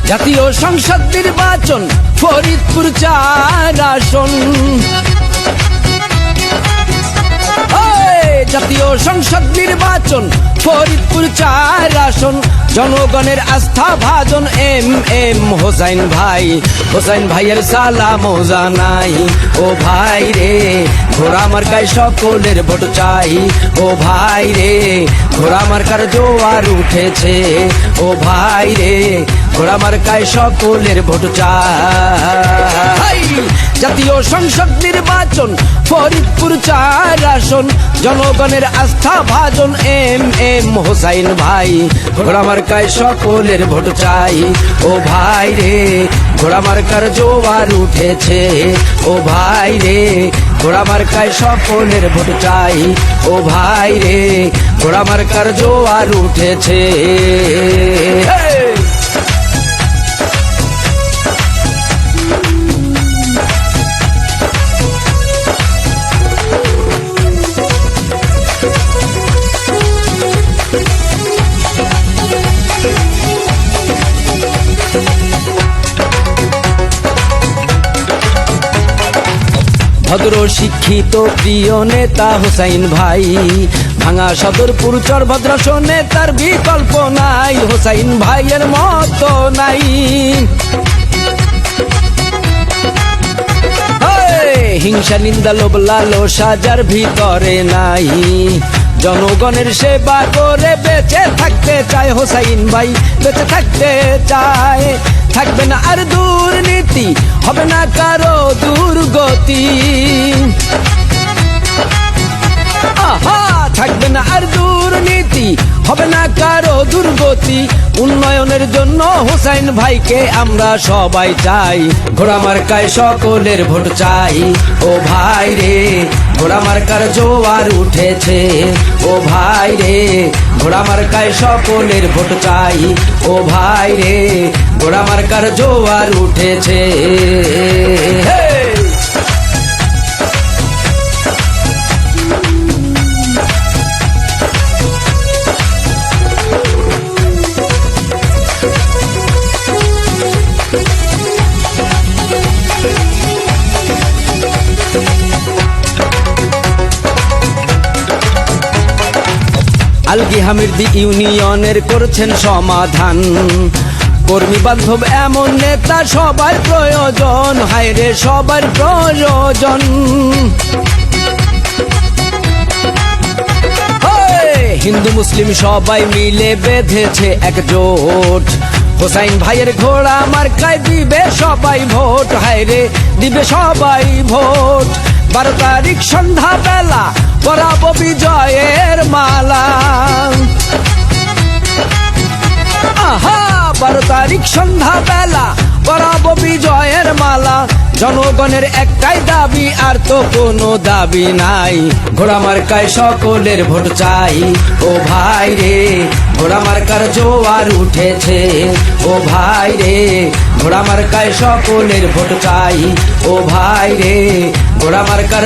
জাতীয় সংসদ নির্বাচন ফরিদপুর 4 আসন। জাতীয় সংসদ নির্বাচন ফরিদপুর 4 আসন। জনগণের আস্থা ভাজন এম হোসাইন ভাই। হোসাইন ভাইয়ের সালাম জানাই। ও ভাই রে ঘোড়া মার্কায় সকলের ভোট চাই। ও ভাই রে ঘোড়া মার্কার জোয়ার উঠেছে। ও ভাই রে ঘোড়া মার্কায় সকলের ভোট চাই। জাতীয় সংসদ নির্বাচন ফরিদপুর 4 আসন। জনগণের আস্থা ভাজন এম হোসাইন ভাই। ঘোড়া মার্কায় সকলের ভোট চাই। ও ভাই রে ঘোড়া মার্কার জোয়ার উঠেছে। ও ভাই রে ঘোড়া মার্কায় সকলের ভোট চাই। ও ভাই রে ঘোড়া মার্কার জোয়ার উঠেছে। ভদ্র শিক্ষিত প্রিয় নেতা হোসাইন ভাই। ভাঙা সদরপুর চরভদ্রাসনে তার বিকল্প নাই। হোসাইন ভাইয়ের মতো নাই। হিংসা নিন্দা লোভ লালসা যার ভিতরে নাই। জনগণের সেবা করে বেঁচে থাকতে চায় হোসাইন ভাই। বেঁচে থাকতে চায়। থাকবে না আর দুর্নীতি, হবে না কারো দুর্গতি। আহা থাকবে না আর দুর্নীতি, হবে না কারো দুর্গতি। উন্নয়নের জন্য হোসাইন ভাইকে আমরা সবাই চাই। ঘোড়া মার্কায় সকলের ভোট চাই। ও ভাই রে ঘোড়া মার্কার জোয়ার উঠেছে। ও ভাই রে ঘোড়া মার্কায় সকলের ভোট চাই। ও ভাই রে ঘোড়া মার্কার জোয়ার উঠেছে। আলগি হামিরদি ইউনিয়নের করছেন সমাধান। কর্মী বান্ধব এমন নেতা সবার প্রয়োজন। হায়রে সবার প্রয়োজন। হিন্দু মুসলিম সবাই মিলে বেঁধেছে একজোট। হোসাইন ভাইয়ের ঘোড়া মার্কায় দিবে সবাই ভোট। হায়রে দিবে সবাই ভোট। 12 তারিখ সন্ধ্যা বেলা পরাবো বিজয়ের মালা। আহা 12 তারিখ সন্ধ্যা বেলা পরাবো বিজয়ের মালা। জনগণের একটাই দাবি আর তো কোনো দাবি নাই। ঘোড়া মার্কায় সকলের ভোট চাই। ও ভাই রে ঘোড়া মার্কার জোয়ার উঠেছে। ও ভাই রে ঘোড়া মার্কায় সকলের ভোট চাই। ও ভাই রে ঘোড়া মার্কার